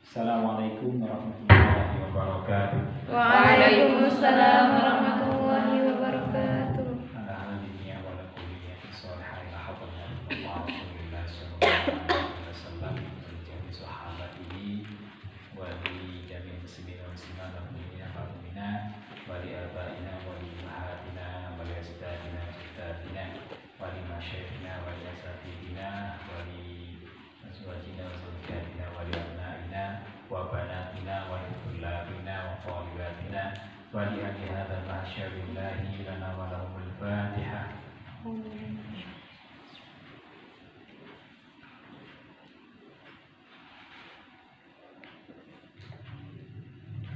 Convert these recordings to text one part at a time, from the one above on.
Assalamualaikum warahmatullahi wabarakatuh. Waalaikumsalam warahmatullahi wabarakatuh. Ala dunia wa la kulliyatin sholihatin haqqan wa Rasulillah sallallahu alaihi wasallam wa jami sahabatihi wa li jami muslimin wa muslimat wal mu'minin wal mu'minat wa li abaina wa li ummahatina wa li ajdadina wa ajdatina wa li masyayikhina wa li asatidina wa li azwajina wa zawjatina wa li abnaina wa banatina wa li tullabina wa talibatina wa li ahli hadzal mahsyar billahi lana wa lahumul Fatihah.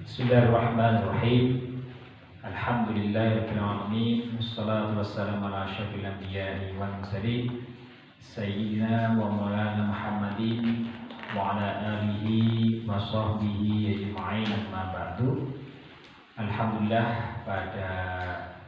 Bismillahirrahmanirrahim. Alhamdulillahirabbil alamin. Wassalatu wassalamu ala asyrofil anbiya'i wal mursalin sayyidina wa maulana Muhammadin wa ala alihi wa sahbihi ajma'in, amma ba'du. Alhamdulillah, pada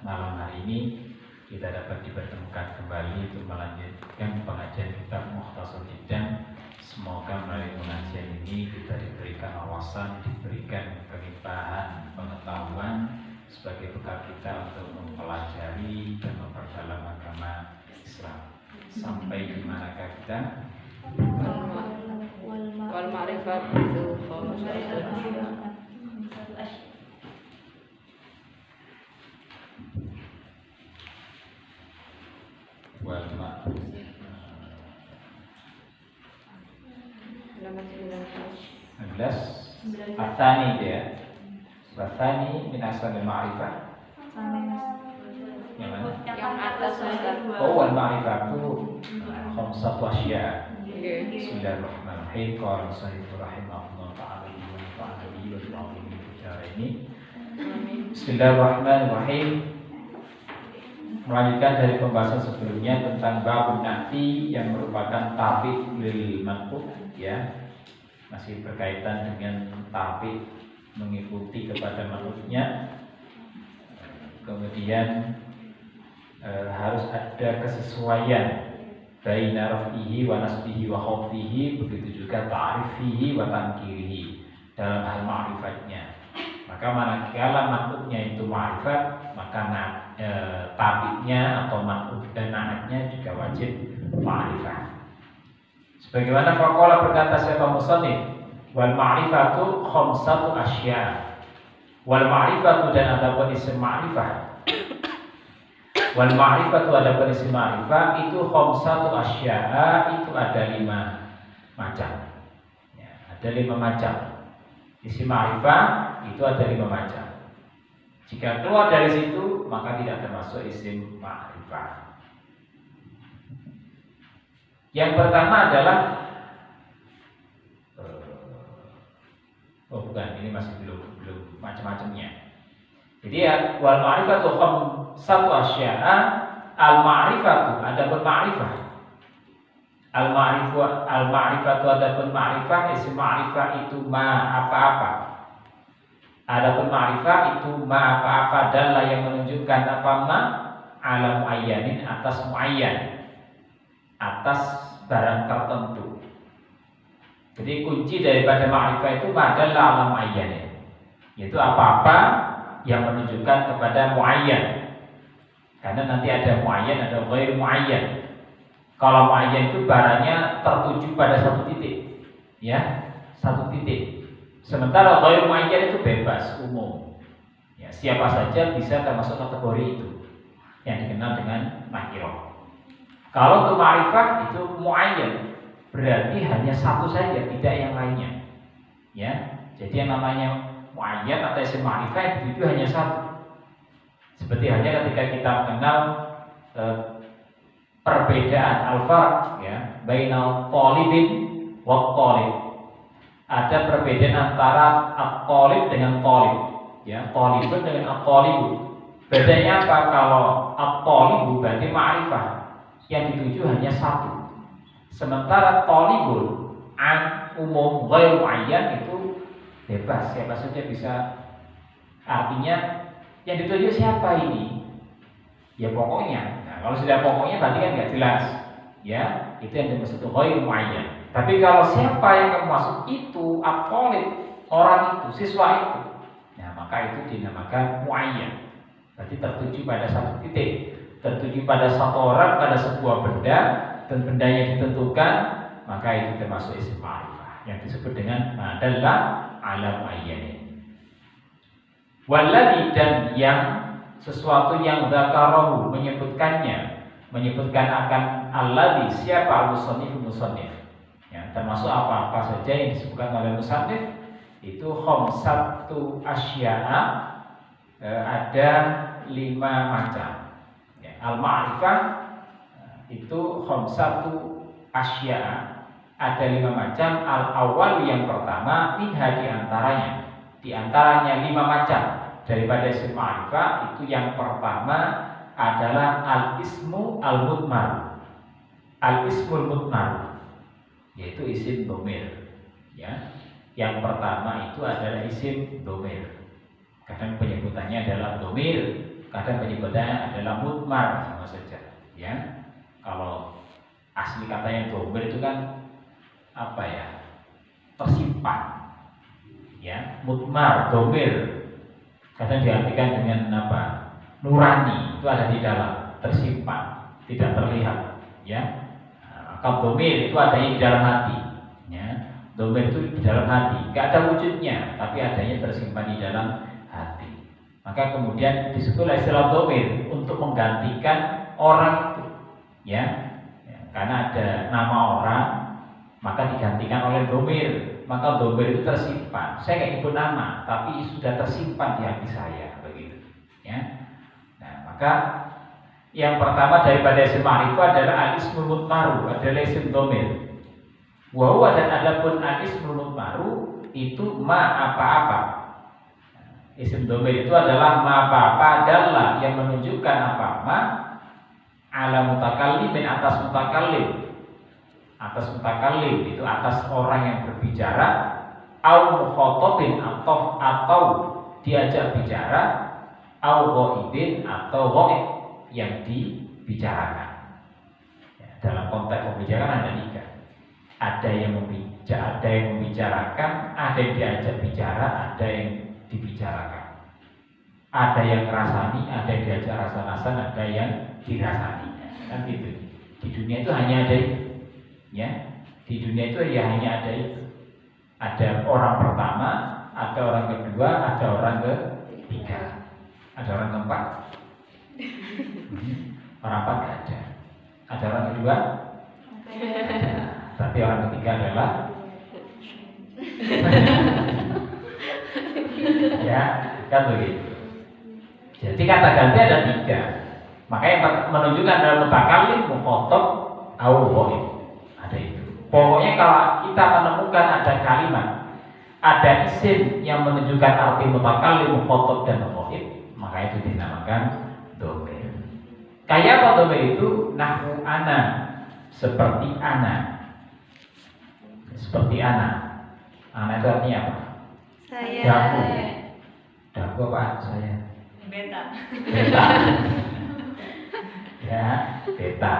malam hari ini kita dapat dipertemukan kembali untuk melanjutkan pengajian kitab Mukhtasar Jiddan. Semoga melalui pengajian ini kita diberikan wawasan, diberikan kelimpahan pengetahuan sebagai bekal kita untuk mempelajari dan memperdalam agama Islam. Sampai di manakah kita? Wal ma'rifat itu Wal ma'rifat 19 Atsani itu ya. Atsani min asal ma'rifah. Yang mana? yang atas Ustaz. Oh, wal ma'rifah itu khamsatu asya. Nggih. Bismillahirrahmanirrahim. Qala sahibur rahimahullah ta'ala wa nafa'ana bihi wa bi'alimihi bicara ini. Bismillahirrahmanirrahim. Melanjutkan dari pembahasan sebelumnya tentang babun na'ti yang merupakan tabi' lil manqut ya. Masih berkaitan dengan tabi' mengikuti kepada manqutnya. Kemudian harus ada kesesuaian baina raf'ihi wa nasbihi wa khawfihi, begitu juga ta'rifihi wa tankirihi dalam hal ma'rifatnya. Maka manakala manqutnya itu ma'rifat, maka tabi'nya atau manqut dan na'atnya juga wajib ma'rifat. Sebagaimana faqala berkata siapa musannif, wal ma'rifatu khamsatu asya. Wal ma'rifatu dan adapun isim ma'rifah. Wal ma'rifatu adapun isim ma'rifah itu khamsatu asya, itu ada 5 macam. Ya, ada 5 macam. Isim ma'rifah itu ada 5 macam. Jika keluar dari situ maka tidak termasuk isim ma'rifah. Yang pertama adalah ini masih belum macam-macamnya. Jadi ya, wal ma'rifatu khamsatu asya'a, al ma'rifatu adapun ma'rifah. Al ma'rifatu adapun ma'rifah, isim ma'rifah itu ma apa-apa. Adapun ma'rifah itu ma apa-apa dan yang menunjukkan apa ma ala muayyanin, atas muayyan, atas barang tertentu. Jadi kunci daripada ma'rifah itu adalah ala muayyanin, yaitu apa-apa yang menunjukkan kepada muayyan. Karena nanti ada muayyan, ada ghair muayyan. Kalau muayyan itu barangnya tertuju pada satu titik, ya, satu titik. Sementara ghair muayyan itu bebas, umum. Ya, siapa saja bisa termasuk kategori itu yang dikenal dengan nakirah. Kalau untuk ma'rifah itu muayyan, berarti hanya satu saja, tidak yang lainnya. Ya, jadi yang namanya muayyan atau isim ma'rifah itu hanya satu. Seperti halnya ketika kita mengenal perbedaan al-farq ya, bainal talibin wa talib. Ada perbedaan antara at-talib dengan talib, ya, talibun dengan at-talibu. Bedanya apa? Kalau at-talibu berarti ma'rifah, yang dituju hanya satu. Sementara talibun an umum ghair muayyan itu bebas, siapa saja bisa. Artinya yang dituju siapa ini? Ya pokoknya. Nah, kalau sudah pokoknya berarti kan nggak jelas. Ya, itu yang dimaksud ghair muayyan. Tapi kalau siapa yang kamu maksud itu at-talib, orang itu, siswa itu, ya maka itu dinamakan muayyan. Berarti tertuju pada satu titik, tertuju pada satu orang, pada sebuah benda, dan bendanya ditentukan, maka itu termasuk isim ma'rifah yang disebut dengan adalah ala muayyan. Walladzi, dan yang sesuatu yang dzakarahu, menyebutkan akan alladzi, siapa al-musannif. Ya, termasuk apa-apa saja yang disebutkan oleh musannif itu khamsatu asya'a, ada 5 macam. Ya, al-ma'rifah itu khamsatu asya'a, ada 5 macam. Al-awwal, yang pertama, minha, di antaranya 5 macam daripada isim ma'rifah itu yang pertama adalah al-ismu al-mudmar. Al-ismul mudmar yaitu isim dhamir, ya. Yang pertama itu adalah isim dhamir. Kadang penyebutannya adalah dhamir, kadang penyebutannya adalah mudmar, sama saja, ya. Kalau asli katanya dhamir itu kan apa ya? Tersimpan. Ya, mudmar, dhamir kadang diartikan dengan apa? Nurani, itu ada di dalam, tersimpan, tidak terlihat, ya. Maka dhamir itu adanya di dalam hati, ya. Dhamir itu di dalam hati, tidak ada wujudnya, tapi adanya tersimpan di dalam hati. Maka kemudian disebutlah istilah dhamir untuk menggantikan orang itu, ya. Karena ada nama orang, maka digantikan oleh dhamir. Maka dhamir itu tersimpan. Saya nggak nyebut nama, tapi sudah tersimpan di hati saya, begitu. Ya. Nah, maka yang pertama daripada isim ma'rifah adalah al-ismul mudmaru, adalah isim dhamir. Wa huwa, dan adapun al-ismul mudmaru itu ma apa-apa. Isim dhamir itu adalah ma apa-apa, adalah yang menunjukkan apa-apa ala mutakallimin, atas mutakallim. Atas mutakallim itu atas orang yang berbicara, au mukhatabin, atau diajak bicara, au ghaibin, atau ghaib yang dibicarakan. Ya, dalam konteks pembicaraan ada 3. Ada yang membicarakan, ada yang diajak bicara, ada yang dibicarakan. Ada yang ngerasani, ada yang diajak rasa-rasan, ada yang dirasani. Kan gitu. Di dunia itu hanya ada itu. Ya, di dunia itu ya hanya ada itu. Ada orang pertama, ada orang kedua, ada orang ketiga, ada orang keempat. Orang keempat nggak ada. Ada orang kedua. Tapi orang ketiga adalah ya, kan begitu. Jadi kata ganti ada 3. Makanya menunjukkan dalam mutakallim, mukhatab, au ghaib. Pokoknya kalau kita menemukan ada kalimat, ada isim yang menunjukkan arti mutakallim, mukhatab, dan ghaib, maka itu dinamakan dhamir. Kayak apa dhamir itu? Nahwu ana, seperti ana. Seperti ana. Ana itu artinya apa? Saya. Daku. Daku apa? Saya. Beta. Beta. Ya, beta.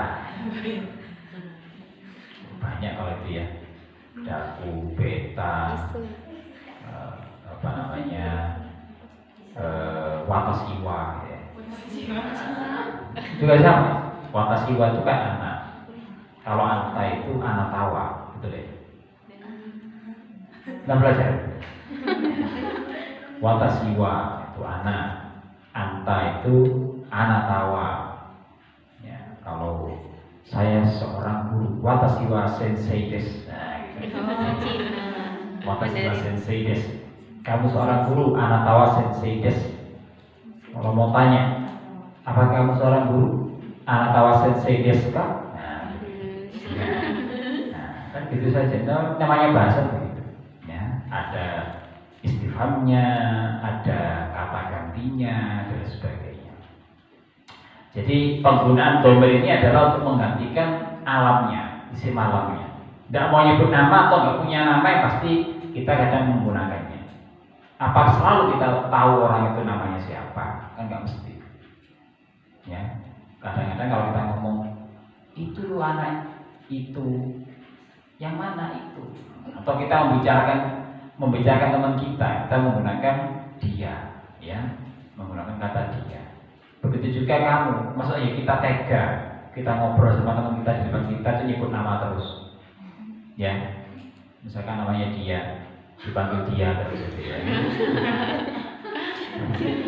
Banyak kalau itu ya, daku, beta, apa namanya, watasiwa, ya. Itu kan sama. Watasiwa itu kan anak. Kalau anta itu anak tawa, betul ya? Nggak belajar. Watasiwa itu anak, anta itu anak tawa. Ya, kalau saya seorang guru, watasiwa sensei des. Nah, gitu. Watasiwa sensei des. Kamu seorang guru, anak tawa sensei des. Kalau mau tanya, apa kamu seorang guru, anak tawa sensei des kah? Nah, kan gitu saja. Namanya bahasa begitu. Ya, ada istifhamnya, ada kata gantinya, dan sebagainya. Jadi penggunaan dhamir ini adalah untuk menggantikan alamnya, isim alamnya. Tidak mau nyebut nama atau nggak punya nama, yang pasti kita kadang menggunakannya. Apa selalu kita tahu orang itu namanya siapa? Kan nggak mesti. Ya, kadang-kadang kalau kita ngomong itu lu anak itu Yang mana itu? Atau kita membicarakan teman kita menggunakan dia, ya, menggunakan kata dia. Begitu juga kamu, maksudnya kita tega, kita ngobrol sama teman kita di depan kita itu nyebut nama terus, ya. Misalkan namanya dia, dipanggil dia terus, gitu ya.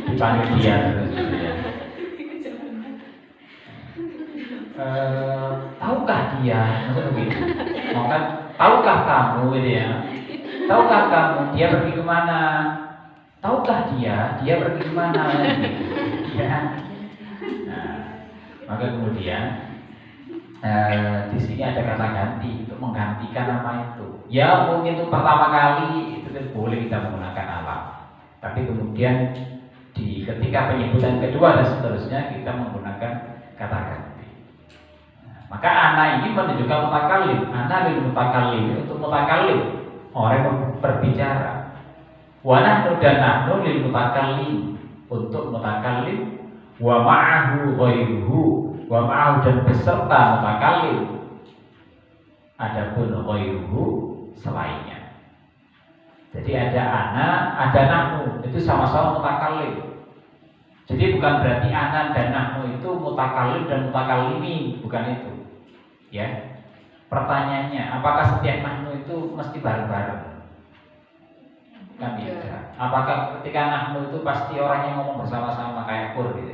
Dipanggil dia terus, gitu ya. Tahukah dia, maksudnya begitu. Maka tahukah kamu, gitu ya. Tahukah kamu dia pergi kemana? Tahukah dia pergi kemana? Gitu. Ya. Nah, maka kemudian di sini ada kata ganti untuk menggantikan nama itu. Ya mungkin itu pertama kali itu boleh kita menggunakan alam, tapi kemudian ketika penyebutan kedua dan seterusnya kita menggunakan kata ganti. Maka ana ini menunjukkan mutakallim. Ana lil mutakallim, untuk mutakallim, orang yang berbicara. Wa nahnu dan nahnu lil mutakallim, untuk mutakallim. Wa ma'ahu ghairuhu, wa ma'ahu dan beserta mutakallim. Adapun ghairuhu selainnya. Jadi ada ana, ada nahnu, itu sama-sama mutakallim. Jadi bukan berarti ana dan nahnu itu mutakallim dan mutakallimin, bukan itu. Ya. Pertanyaannya, apakah setiap nahnu itu mesti bareng-bareng? Kan tidak. Apakah ketika nahnu itu pasti orang yang ngomong bersama-sama kayak kur gitu?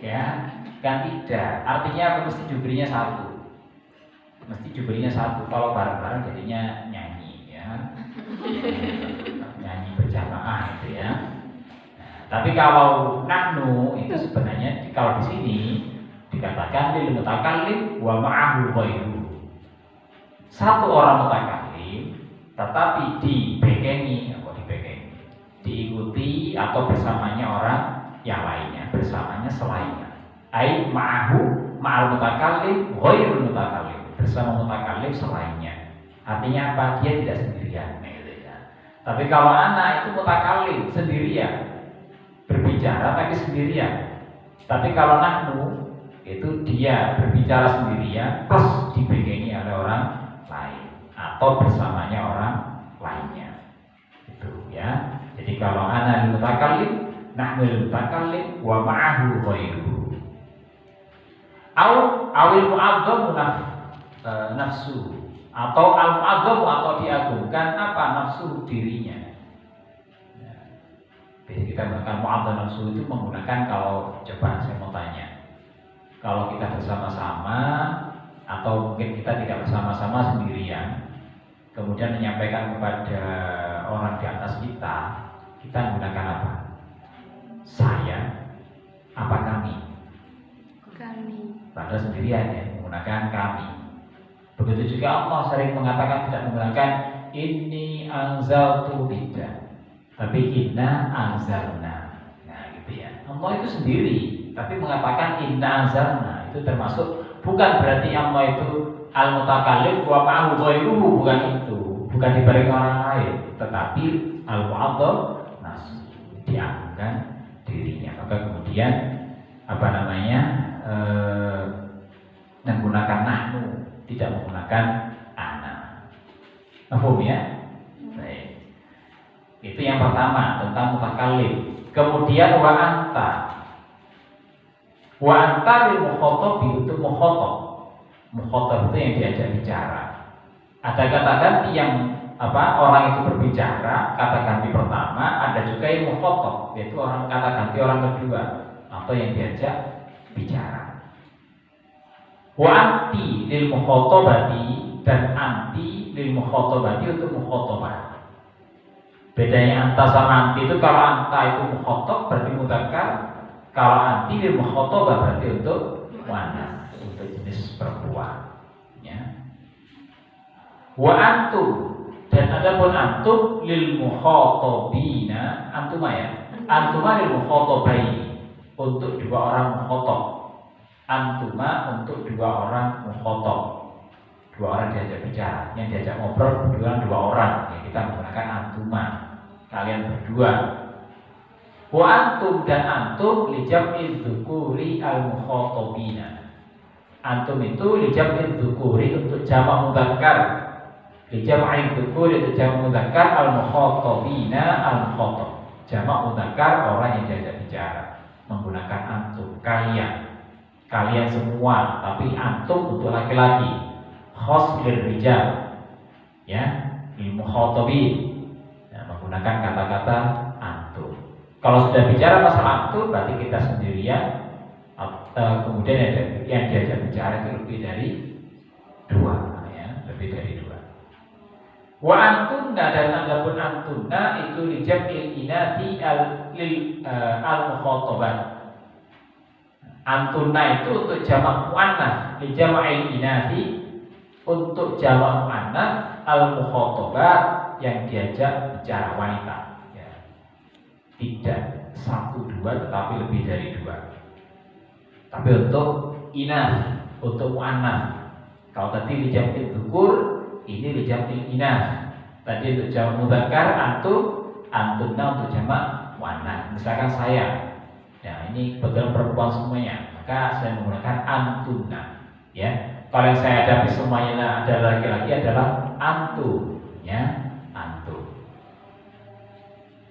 Ya, kan tidak. Artinya mesti jubrinya satu. Mesti jubrinya satu. Kalau bareng-bareng jadinya nyanyi, ya. Nyanyi berjamaah itu ya. Nah, tapi kalau nahnu itu sebenarnya kalau di sini dikatakan lil mutakallim wa ma'ahu ghairuhu. Satu orang mutakallim tetapi diikuti atau bersamanya orang yang lainnya, bersamanya selainnya. Ai ma'ahu ma'al mutakallim ghairul mutakallim, bersama mutakallim selainnya. Artinya apa? Dia tidak sendirian, gitu ya. Tapi kalau anak itu mutakallim sendirian, berbicara tapi sendirian. Tapi kalau nahnu itu dia berbicara sendirian plus dibengengi oleh orang lain atau bersamanya orang lainnya. Itu ya. Jadi kalau ana lil mutakallim, nahnu lil mutakallim wa ma'ahu ghairuhu. Awil mu'adzzamu nafsu, atau al mu'azzamu atau diagungkan apa? Nafsu dirinya. Jadi kita menggunakan mu'adzam nafsu itu menggunakan, kalau coba saya mau tanya, kalau kita bersama-sama atau mungkin kita tidak bersama-sama sendirian, kemudian menyampaikan kepada orang di atas kita menggunakan apa? Saya, apa kami? Kami. Padahal sendirian ya, menggunakan kami. Begitu juga Allah sering mengatakan tidak menggunakan inni anzaltu, tidak, tapi inna anzalna. Nah gitu ya. Allah itu sendiri, tapi mengatakan inna anzalna, itu termasuk, bukan berarti Allah itu al-mutakallim wa ma'ahu ghairuhu, bukan itu, bukan dibanding orang lain, tetapi al-mu'adzam diagungkan dirinya. Maka kemudian menggunakan nahnu, tidak menggunakan ana. Paham ya? Baik. Itu yang pertama tentang mutakallim. Kemudian wa anta. Wa anta lil mukhatab, itu mukhatab. Mukhatab itu yang diajak bicara. Ada kata ganti yang orang itu berbicara, kata ganti pertama. Ada juga yang mukhatab, yaitu kata ganti orang kedua atau yang diajak bicara. Wa anti lil mukhatabati, dan anti lil mukhatabati untuk mukhatabah. Bedanya anta sama anti itu, kalau anta itu mukhatab berarti mudzakkar, kalau anti lil mukhatabah berarti untuk muannas, untuk jenis perempuan. Ya. Wa antum, dan adapun antum lil mukhatabina, antuma ya, antuma lil mukhatabaini, untuk dua orang mukhatab. Antuma untuk dua orang mukhatab, dua orang diajak bicara, yang diajak ngobrol berdua dua orang, ya, kita menggunakan antuma, kalian berdua. Wa antum, dan antum lijam'il dzukuri al mukhatabina. Antum itu lijam'il dzukuri, untuk jamak mudzakkar Lijam'il dzukur itu jamak mudzakkar al-mukhatabina al-mukhatab. Jamak mudzakkar orang yang diajak bicara menggunakan antum, kalian semua, tapi antum untuk laki-laki. Khos lirrijal, ya, lil mukhatabin, ya, menggunakan kata-kata antum. Kalau sudah bicara masalah antum berarti kita sendirian. Kemudian ada yang diajak bicara itu lebih dari dua, ya, lebih dari dua. Wa antunna dan adapun antunna itu lijam'il inasi al-mukhatabat. Antunna itu untuk jamak muannats, lijam'il inasi untuk jamak muannats al-mukhatabat yang diajak bicara wanita, ya. Tidak satu dua tetapi lebih dari dua. Tapi untuk inas, untuk muannats. Kalau tadi lijam'il dzukur, ini lijam'il inas. Tadi untuk jamak mudzakkar antunna untuk jamak muannats. Misalkan saya, ya ini kebetulan perempuan semuanya, maka saya menggunakan antunna, ya. Kalau yang saya hadapi semuanya adalah laki-laki adalah antum, ya, antum.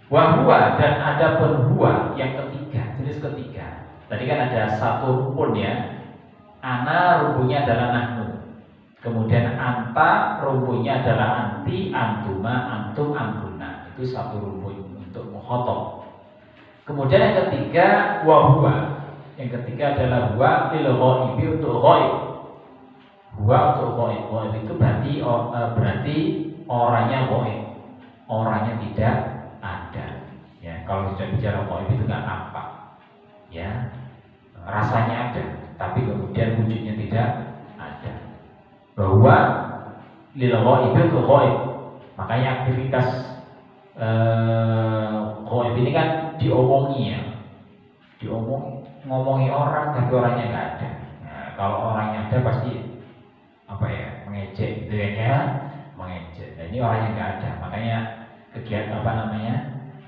Wa huwa dan adapun huwa yang ketiga, jenis ketiga. Tadi kan ada satu rumpun, ya. Ana rumpunnya adalah nahnu. Kemudian anta rumpunnya adalah anti, antuma, antum, antuna. Itu satu rumpun untuk mukhatab. Kemudian yang ketiga wa huwa. Yang ketiga adalah huwa lil ghaibi untuk ghaib. Huwa untuk ghaib. Ghaib itu berarti orangnya ghaib. Orangnya tidak ada. Ya, kalau sudah bicara ghaib itu enggak nampak. Ya. Rasanya ada, tapi kemudian wujudnya tidak ada. Bahwa lil ghaib itu ghaib. Makanya aktivitas ghaib ini kan diomongi, ya. Ngomongi orang tapi orangnya nggak ada. Nah, kalau orangnya ada pasti mengejek gitu, ya, mengejek. Nah, ini orangnya nggak ada. Makanya kegiatan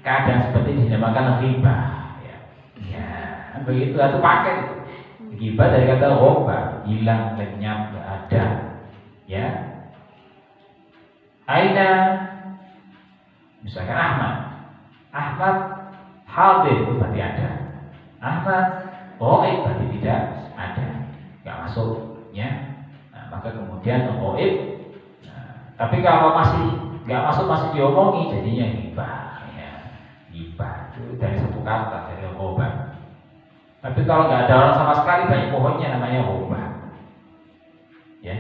keadaan seperti ini dinamakan ghibah, ya. Ya, begitu atau pakai itu. Ghibah dari kata ghoba, hilang, lenyap, nggak ada, ya. Aina, misalkan Ahmad hadir berarti ada. Ahmad ghaib berarti tidak ada, nggak masuk, ya. Nah, maka kemudian ghaib. Tapi kalau masih nggak masuk, masih diomongi, jadinya ghibah, ya. Ghibah itu dari satu kata, dari ghoba. Tapi kalau nggak ada orang sama sekali, banyak pohonnya, namanya ghoba, ya.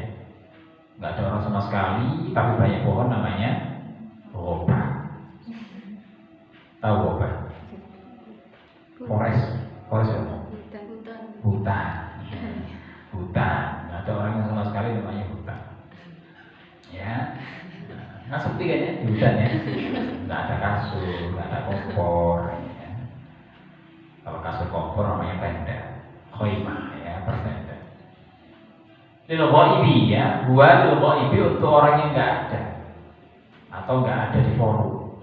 Nggak ada orang sama sekali, tapi banyak pohon, namanya ghoba. Tahu ghoba? Forest ya? Hutan. Nggak ada orang yang sama sekali, namanya hutan. Ya, nah seperti kan, ya, di hutan, ya. Nggak ada kasur, nggak ada kompor, ya. Kalau kasur kompor namanya tenda, khoimah, ya, bertenda. Lil ghaibi, ya, buat lil ghaibi untuk orang yang nggak ada atau nggak ada di forum.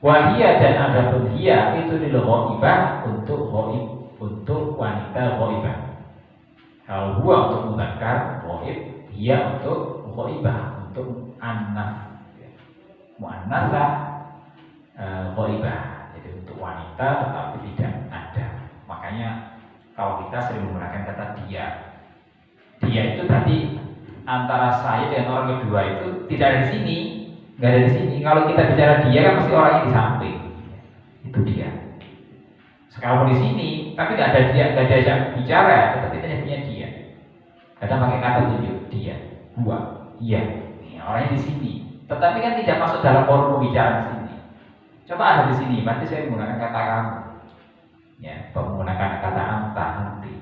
Wahia dan adapun hiya itu lil ghaibah untuk ghaib, untuk wanita ghaibah. Kalau huwa untuk mudzakkar ghaib, hiya untuk ghaibah, untuk anak, muannats ghaibah. Jadi untuk wanita tetapi tidak ada. Makanya kalau kita sering menggunakan kata dia itu berarti antara saya dengan orang kedua itu tidak ada di sini, nggak ada di sini. Kalau kita bicara dia kan pasti orangnya di samping, itu dia. Sekarang di sini, tapi nggak ada dia, nggak diajak bicara, tetapi hanya punya dia. Kadang pakai kata dia, gua, iya, orangnya di sini. Tetapi kan tidak masuk dalam forum pembicaraan di sini. Coba ada di sini, berarti saya menggunakan kata kamu, ya, menggunakan kata anta, nanti.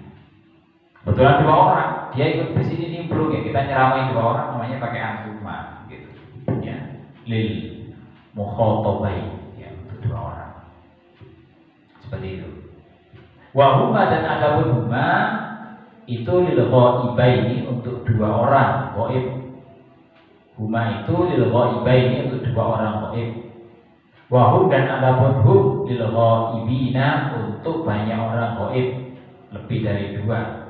Kebetulan dua orang, dia ikut di sini nimbrung, ya, kita nyeramai dua orang, namanya pakai antuma, gitu, ya, lil mukhatabai, ya, untuk dua orang, seperti itu. Wahuma dan adapun huma itu lil ghaibaini untuk dua orang ghaib. Huma itu lil ghaibaini untuk dua orang ghaib. Wahum dan adapun hum lil ghaibina untuk banyak orang ghaib, lebih dari dua.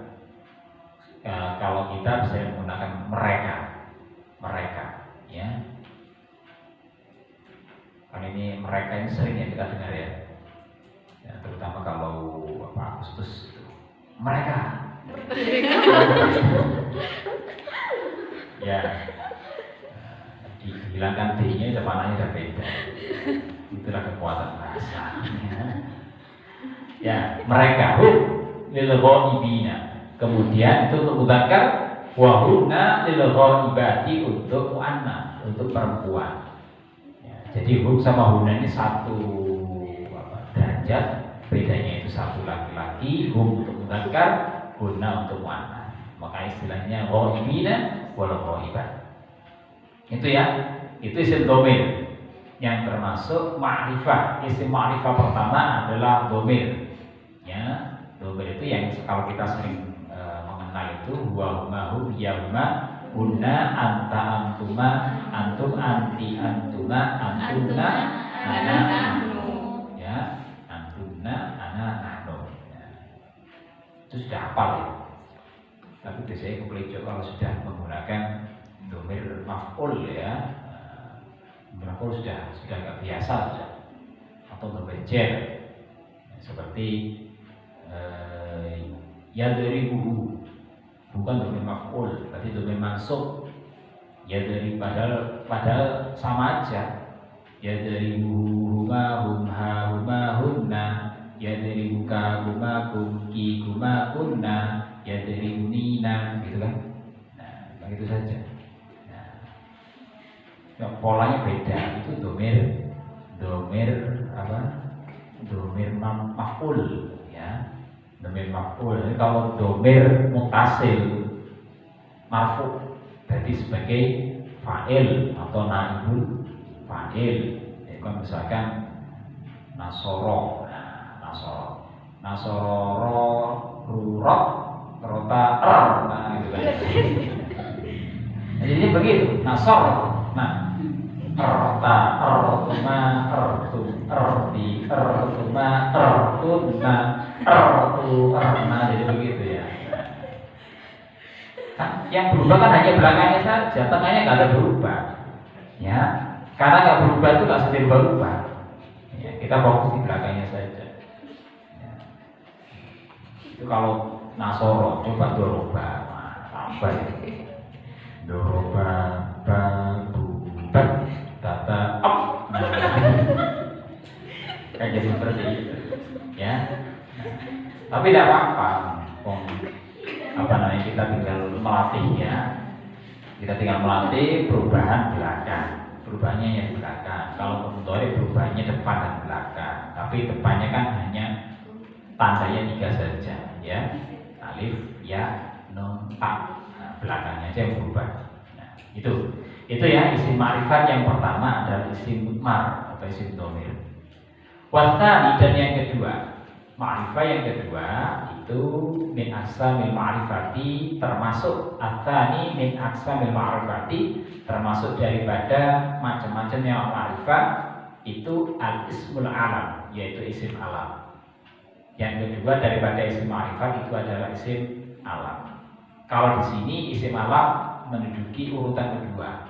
Kalau kita bisa menggunakan mereka, ya. Kan ini mereka ini sering ya kita dengar ya, terutama kalau Agustus itu mereka ya, dihilangkan D-nya depannya udah beda. Itulah kekuatan bahasa ya. Mereka lil ghaibina, kemudian itu untuk mudzakkar, wa hunna lil ghaibati untuk muannas, untuk perempuan ya. Jadi hum sama hunna ini satu derajat, bedanya itu satu laki-laki, hum untuk mudzakkar, hunna untuk muannas. Maka istilahnya ghaibina wal ghaibat. Itu ya, itu isim dhamir yang termasuk ma'rifah. Isim ma'rifah pertama adalah dhamir. Ya, dhamir itu yang kalau kita sering mengenal itu huwa huma hum ya huma hunna anta antuma antum anti antuma antunna ana nahnu. Ya, antunna ana nahnu. Ya. Itu sudah hafal ya. Tapi biasanya keplecut kalau sudah menggunakan dhamir maf'ul ya. Maf'ul sudah nggak biasa sudah. Atau dhamir jar. Seperti yadribuhu, bukan dhamir maf'ul, tapi dhamir mansub. Yadrib padahal sama aja. Yadribuhu huma humha huma hunna, yadribuka huma kumki huma kunna, yadribunina, gitu kan. Nah, begitu saja. Nah, polanya beda. Itu dhamir apa? Dhamir maf'ul ya. Dhamir maf'ul. Jadi kalau dhamir muttasil marfu berarti sebagai fa'il atau naibul fa'il. Jadi kalau misalkan nasoro, nasoro rurok rota nah gitu kan. Nah, jadi begitu nasor. Nah, rota rotuma ertum erti ertuma ertuna ertu erna, jadi begitu ya. Kan yang berubah kan hanya belakangnya saja, tengahnya nggak ada berubah ya. Karena nggak berubah itu nggak sedih berubah ya, kita fokus di belakangnya saja ya. Itu kalau nasoro coba doroba, tambah ya. Doroba babu bab tata up, nah, kayak jadi seperti itu ya. Tapi tidak apa-apa, namanya kita tinggal melatih ya. Kita tinggal melatih perubahan belakang, perubahannya yang belakang. Kalau mudhari perubahannya depan dan belakang, tapi depannya kan hanya tandanya 3 saja ya, alif ya nun ta. Nah, belakangnya aja yang berubah. Nah, itu ya isim ma'rifat yang pertama adalah isim mudmar atau isim dhamir. Wasani, dan yang kedua, ma'rifah yang kedua itu min aqsamil ma'rifati, termasuk atsani min aqsamil ma'rifati, termasuk daripada macam-macamnya ma'rifah itu al-ismul alam, yaitu isim alam. Yang kedua daripada isim ma'rifat itu adalah isim alam. Kalau di sini isim alam menduduki urutan kedua.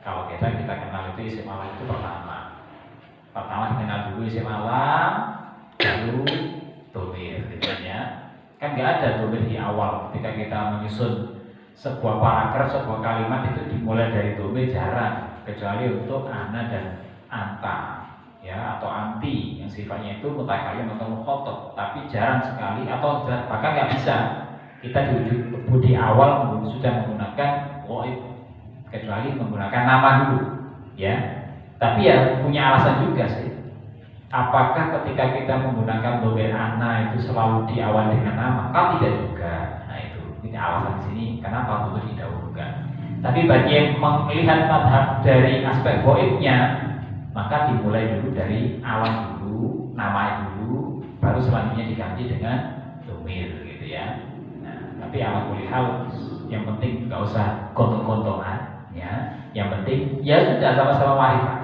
Kalau kita kenal itu isim alam itu pertama dikenal dulu isim alam, lalu dhamir, gitu ya. Kan nggak ada dhamir di awal. Ketika kita menyusun sebuah paragraf, sebuah kalimat itu dimulai dari dhamir jarang, kecuali untuk ana dan anta ya, atau anti yang sifatnya itu mutakalim atau mukhatab, tapi jarang sekali atau bahkan nggak bisa kita di awal sudah menggunakan ghaib, kecuali menggunakan nama dulu ya. Tapi ya punya alasan juga sih. Apakah ketika kita menggunakan dhamir ana itu selalu diawali dengan nama? Kan tidak juga. Nah itu alasan di sini kenapa itu didahulukan. Tapi bagi yang melihat madhab dari aspek ghaibnya, maka dimulai dulu dari alam dulu, nama dulu, baru selanjutnya diganti dengan dhamir gitu ya. Nah, tapi ala kulli hal yang penting nggak usah gontok-gontokan ya. Yang penting ya sudah sama-sama ma'rifah.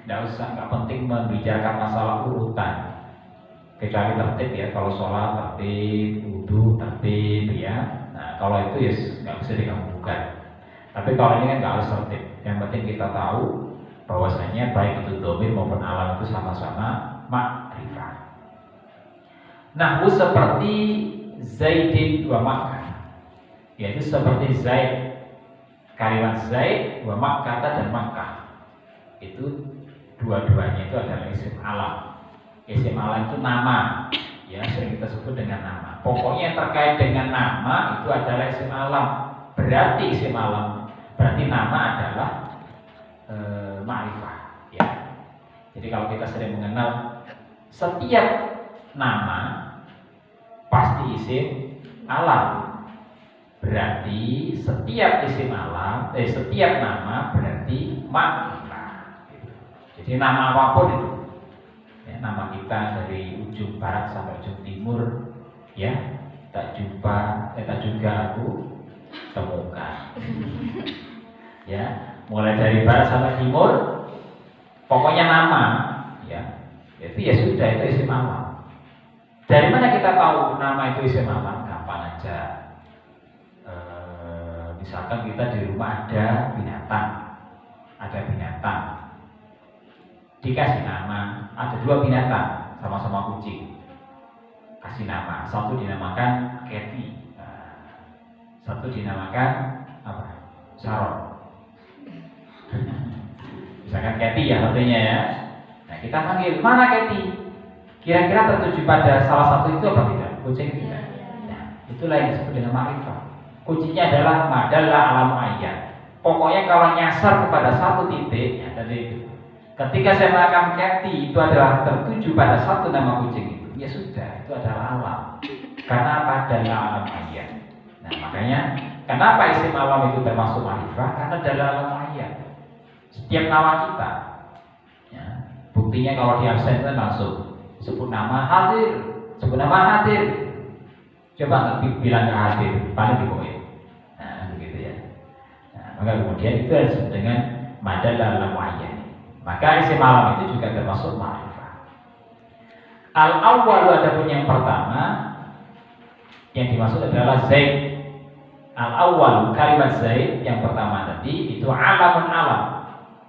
Nggak penting membicarakan masalah urutan, kecuali tertib ya. Kalau sholat tertib, wudhu tertib ya. Nah kalau itu ya nggak bisa digabungkan. Tapi kalau ini kan nggak harus tertib. Yang penting kita tahu bahwasanya baik itu dhamir maupun alam itu sama-sama ma'rifah. Nahwu seperti Zaidin wa Makkah, yaitu seperti Zaid, kalimat Zaid wa Makkah dan Makkah itu dua-duanya itu adalah isim alam. Isim alam itu nama, ya sering kita sebut dengan nama. Pokoknya yang terkait dengan nama itu adalah isim alam. Berarti isim alam, berarti nama adalah ma'rifah, ya. Jadi kalau kita sering mengenal setiap nama pasti isim alam. Berarti setiap isim alam, setiap nama berarti ma'rifah. Jadi nama apapun itu, ya, nama kita dari ujung barat sampai ujung timur, ya, tak juga aku temukan. Ya, mulai dari barat sampai timur, pokoknya nama, ya, itu ya sudah, itu isim alam. Dari mana kita tahu nama itu isim alam? Gampang aja. Misalkan kita di rumah ada binatang, dikasih nama, ada dua binatang sama-sama kucing, kasih nama, satu dinamakan Cathy, satu dinamakan apa? Sharon. Misalkan Cathy ya satunya ya. Nah kita panggil, mana Cathy? Kira-kira tertuju pada salah satu itu apa tidak? Kucing tidak. Nah, itulah yang disebut dengan ma'rifah. Kuncinya adalah madalla alam ayat. Pokoknya kalau nyasar kepada satu titik, ya tadi itu. Ketika saya mengatakan Cathy itu adalah tertuju pada satu nama kucing itu, ya sudah, itu adalah alam. Karena apa? Adalah alam ayat. Nah makanya kenapa isim alam itu termasuk ma'rifah? Karena adalah alam ayat. Setiap nama kita, ya, buktinya kalau di absen kan langsung sebut nama hadir, sebut nama hadir. Coba nggak bilang nggak hadir, paling dikomen. Nah, begitu ya. Nah, maka kemudian itu disebut dengan madalla alam ayat. Maka isim alam itu juga termasuk ma'rifah. Al-awwalu adapun yang pertama yang dimaksud adalah Zaid. Al-awwalu kalimat Zaid yang pertama tadi itu alamun alam.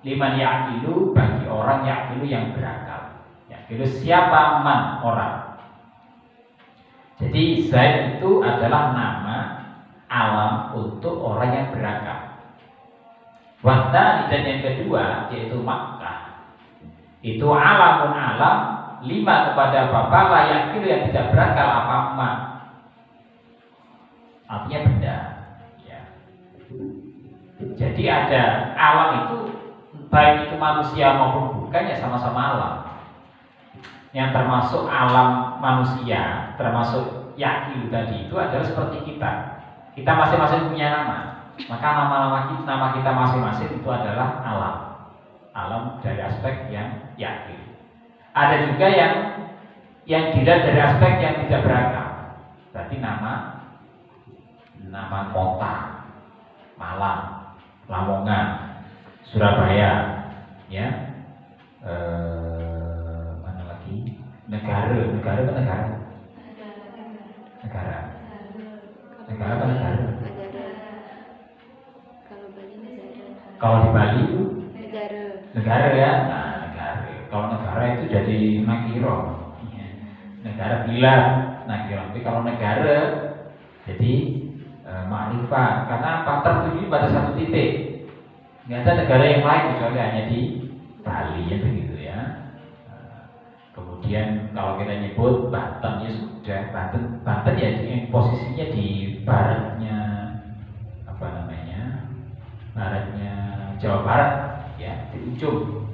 Liman yaqilu bagi orang yaqilu yang berakal. Yaqilu siapa man orang. Jadi Zaid itu adalah nama alam untuk orang yang berakal. Wathani dan yang kedua yaitu Makkah. Itu alamun alam lima kepada bapak layak itu yang tidak berakal apa ma. Artinya benda. Ya. Jadi ada alam itu baik itu manusia maupun bukan ya sama-sama alam. Yang termasuk alam manusia, termasuk yakil tadi itu adalah seperti kita. Kita masing-masing punya nama. Maka nama kita masing-masing itu adalah alam. Alam dari aspek yang yakil. Ada juga yang dilihat dari aspek yang tidak berakal. Berarti nama kota, Malang, Lamongan, Surabaya, ya, mana lagi? Negara apa negara? Negara apa negara? Kalau di Bali itu negara ya, nah, negara. Kalau negara itu jadi nakiro, negara bilang nakiro. Tapi kalau negara jadi ma'rifah. Karena apa? Tertuju pada satu titik. Nggak ada negara yang lain kecuali hanya di Bali ya begitu ya. Kemudian kalau kita nyebut Banten ya sudah Banten ya posisinya di baratnya apa namanya? Baratnya Jawa Barat ya, di ujung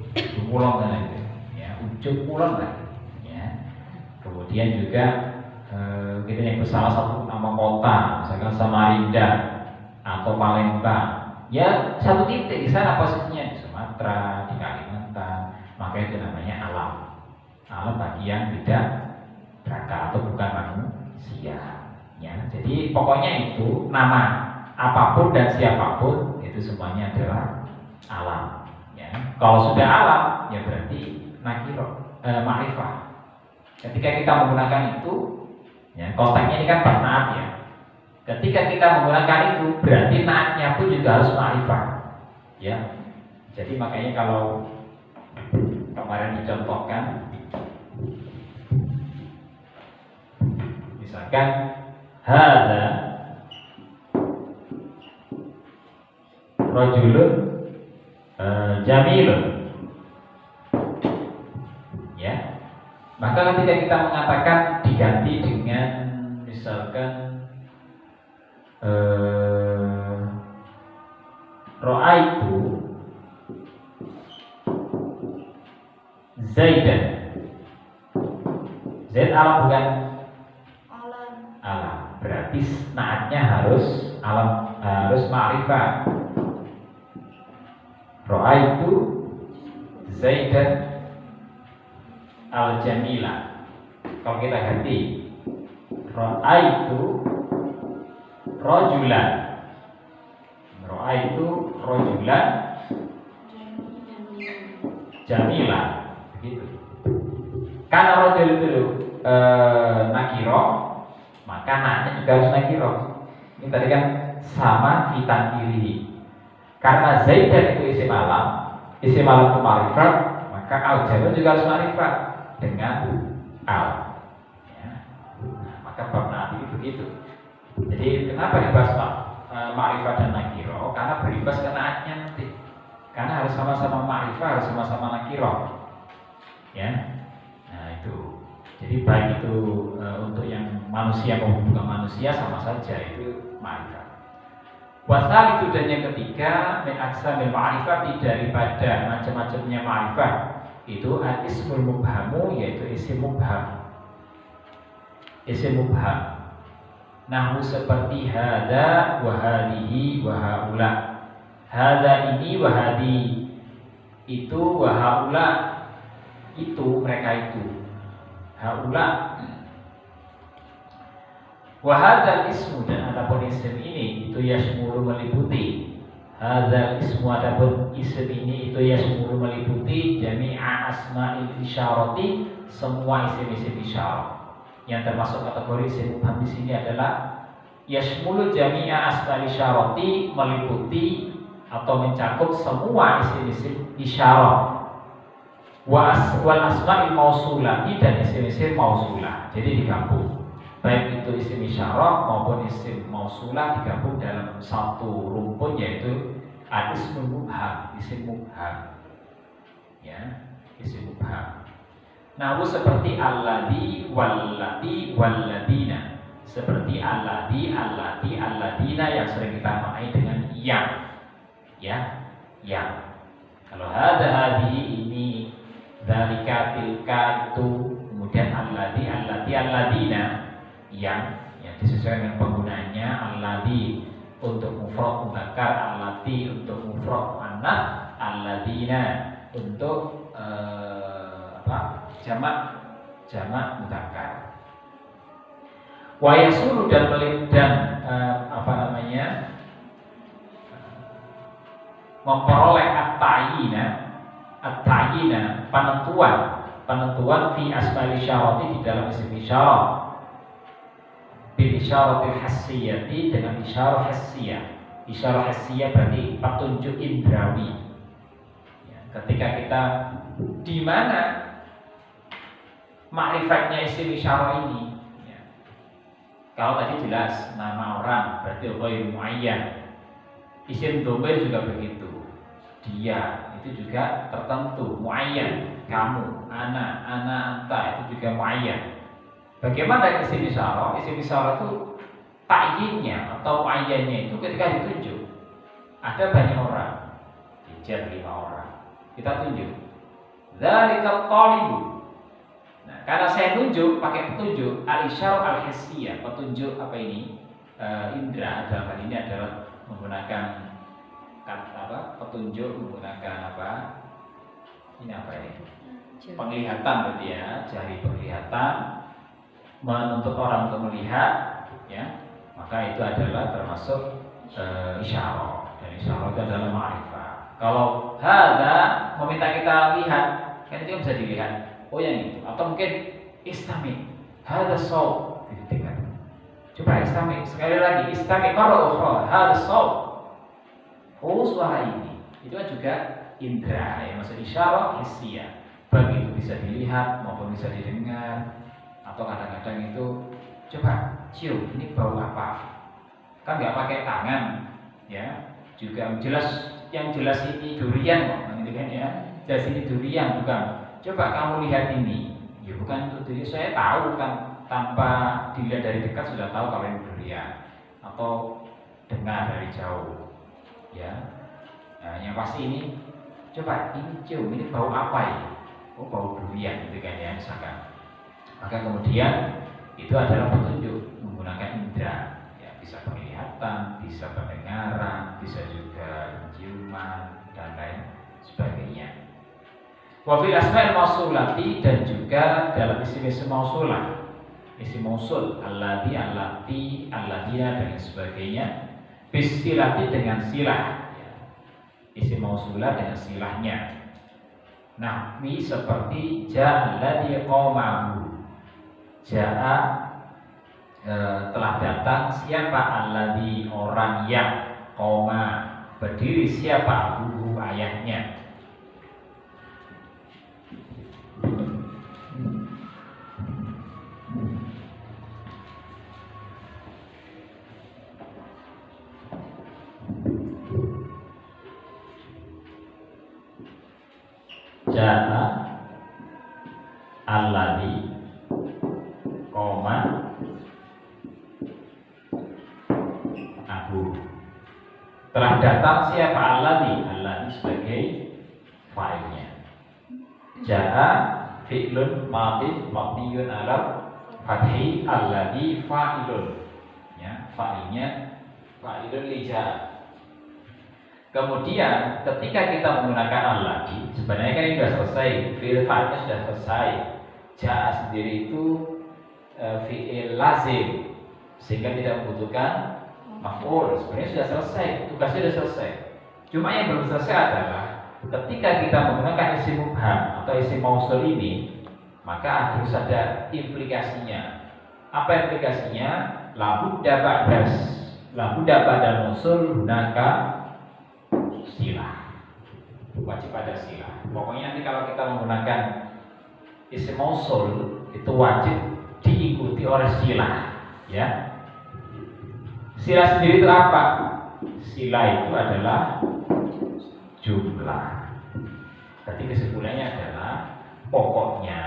kulon kan itu ya, ujung kulon lah ya. Kemudian juga kita nyebut salah satu nama kota misalkan Samarinda atau Palembang ya, satu titik di sana posisinya di Sumatera, di Kalimantan, maka itu namanya alam bagi yang tidak berakal atau bukan manusia ya. Jadi pokoknya itu nama apapun dan siapapun itu semuanya adalah alam ya. Kalau sudah alam ya berarti nakiro, ma'rifah. Ketika kita menggunakan itu ya, konteksnya ini kan bernaat ya. Ketika kita menggunakan itu, berarti naatnya pun juga harus ma'rifah. Ya. Jadi makanya kalau kemarin dicontohkan, misalkan hadza rajulun jamilun, ya, maka ketika kita mengatakan diganti dengan misalkan ra'aitu Zaidan. Zaid alam bukan? Alam. Alam. Berarti naatnya harus alam, harus ma'rifah. Ra'aitu Zaidan al-jamila. Kalau kita ganti ra'aitu rajulan. Ra'aitu rajulan jamila. Begitu. Karena rajul itu nakiro, maka naatnya juga harus nakiro. Ini tadi kan sama fitan kiri. Karena Zaidan itu isim alam itu ma'rifat, maka al-jamil juga harus ma'rifat dengan al. Ya. Nah, maka bab naat ini begitu. Jadi kenapa dibahas ma'rifat dan nakiro? Karena berimbas ke naatnya nanti. Karena harus sama-sama ma'rifah, harus sama-sama nakiro. Ya, nah itu. Jadi baik itu untuk yang manusia maupun bukan manusia sama saja itu ma'rifat. Wasal itu dan yang ketiga min aqsamil ma'rifati, daripada macam-macamnya ma'rifat itu al-ismul mubhamu, yaitu isim mubham. Isim mubham. Nahu seperti hada wa hadihi wa haula. Hada ini wa hadi itu, wa haula itu, mereka itu. Haula. Wa hadzal ismu, dan adapun isim ini itu yasmulu meliputi. Hadzal ismu, adapun isim ini itu yasmulu meliputi jami'a asma'il isyarati, semua isim-isim isyarat. Yang termasuk kategori isim mubham di sini adalah yasmulu jami'a asma'il isyarati, meliputi atau mencakup semua isim-isim isyarat. Wal asma'il mausulati, dan isim-isim mausulah. Jadi digabung. Baik itu isim isyarat maupun isim mausulah digabung dalam satu rumpun, yaitu al-ismul mubham, isim mubham. Ya, isim mubham. Nah, seperti alladzi, wallati, walladina. Seperti alladzi, allati, alladina yang sering kita maknai dengan yang. Ya, yang. Kalau hada, hadihi, ini, dzalika, tilka, itu, kemudian alladzi, allati, alladina, yang disesuaikan dengan penggunaannya. Alladzi untuk mufrad mudzakkar, allati untuk mufrad muannats, alladina untuk jamak mudzakkar. Wa yasulu, dan memperoleh at-ta'yina, penentuan fi asma'i isyarati, di dalam isim isyarat. Bil isyaratil hassiyati, dengan isyarah hassiyah. Isyarah hassiyah berarti petunjuk indrawi. Ya, ketika kita di mana ma'rifatnya isim isyarah ini, ya. Kalau tadi jelas nama orang berarti ghairu muayyan. Isim dhamir juga begitu. Dia itu juga tertentu, muayyan. Kamu, ana, anta itu juga muayyan. Bagaimana isim isyarah? Isim isyarah itu ta'yinnya atau muayyannya itu ketika ditunjuk. Ada banyak orang, dijar 5 orang, kita tunjuk dzalika thalibu. Nah, karena saya tunjuk pakai petunjuk al-isyarah al-hissiyah, petunjuk apa ini? Indra, dalam hal ini adalah menggunakan petunjuk menggunakan apa? Ini apa ini? Penglihatan berarti ya, jari penglihatan menuntut orang untuk melihat, ya, maka itu adalah termasuk isyarah, dan isyarah itu adalah ma'rifah. Kalau hadza meminta kita lihat, kan itu bisa dilihat, oh yang itu, atau mungkin istami hadza shaut, didengar. Coba istami, sekali lagi istami marra ukhra hadha shaut. Oh, suara ini itu kan juga indra, ya, maksud isyarat hissiyah. Baik itu bisa dilihat maupun bisa didengar, atau kadang-kadang itu coba cium, ini bau apa? Kan nggak pakai tangan, ya. Juga yang jelas ini durian kok, gitu kan ya. Jelas ini durian bukan. Coba kamu lihat ini, ya bukan untuk diri saya tahu kan. Tanpa dilihat dari dekat sudah tahu kalau ini durian, atau dengar dari jauh, ya. Nah, yang pasti ini, coba ini cium, ini bau apa ini? Oh, bau durian, gitu kan ya, misalkan. Maka kemudian itu adalah petunjuk menggunakan indera, ya, bisa penglihatan, bisa pendengaran, bisa juga ciuman dan lain sebagainya. Wa fil asma'il mausulati, dan juga dalam isim-isim mausulah. Isim mausul allati, allati, allatina dan sebagainya. Bisilati dengan silah, ya. Isim mausulah dengan silahnya. Nahwi seperti ja'a alladhi qamahu. Ja'a telah datang siapa, alladhi orang yang, qama berdiri siapa, abuhu ayahnya. Ja'a alladhi qama abu. Telah datang siapa, alladhi sebagai fa'ilnya. Ja'a fi'lun madhi mabniyun ala fathi, alladhi fa'ilun, ya, fa'ilun li ja'a. Kemudian ketika kita menggunakan alladhi, sebenarnya kan ini sudah selesai, fi'il fa'ilnya sudah selesai. Ja'a sendiri itu fi'il lazim, sehingga tidak membutuhkan maf'ul. Sebenarnya sudah selesai, tugasnya sudah selesai. Cuma yang belum selesai adalah ketika kita menggunakan isim mubham atau isim mausul ini, maka harus ada implikasinya. Apa implikasinya? Labudda ba'da mausul hunaka silah. Wajib ada silah. Pokoknya nanti kalau kita menggunakan isim mausul itu wajib diikuti oleh silah, ya. Silah sendiri itu apa? Silah itu adalah jumlah. Jadi kesimpulannya adalah pokoknya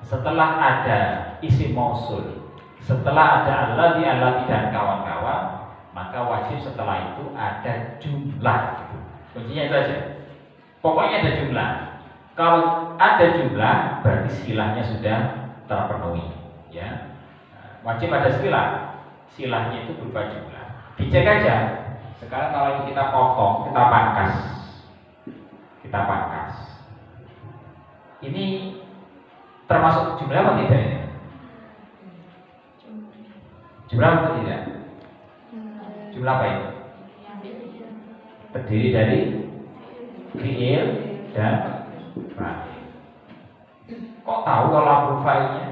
setelah ada isim mausul, setelah ada alladhi dan kawan-kawan, maka wajib setelah itu ada jumlah. Kuncinya itu aja. Pokoknya ada jumlah. Kalau ada jumlah berarti silahnya sudah terpenuhi, ya. Wajib ada silah. Silahnya itu berupa jumlah. Dicek aja. Sekarang kalau ini kita potong, kita pangkas. Ini termasuk jumlah apa tidak ya? Jumlah atau tidak? Jumlah apa itu? Terdiri dari fi'il dan fa'il. Kok tahu kalau aku fa'ilnya?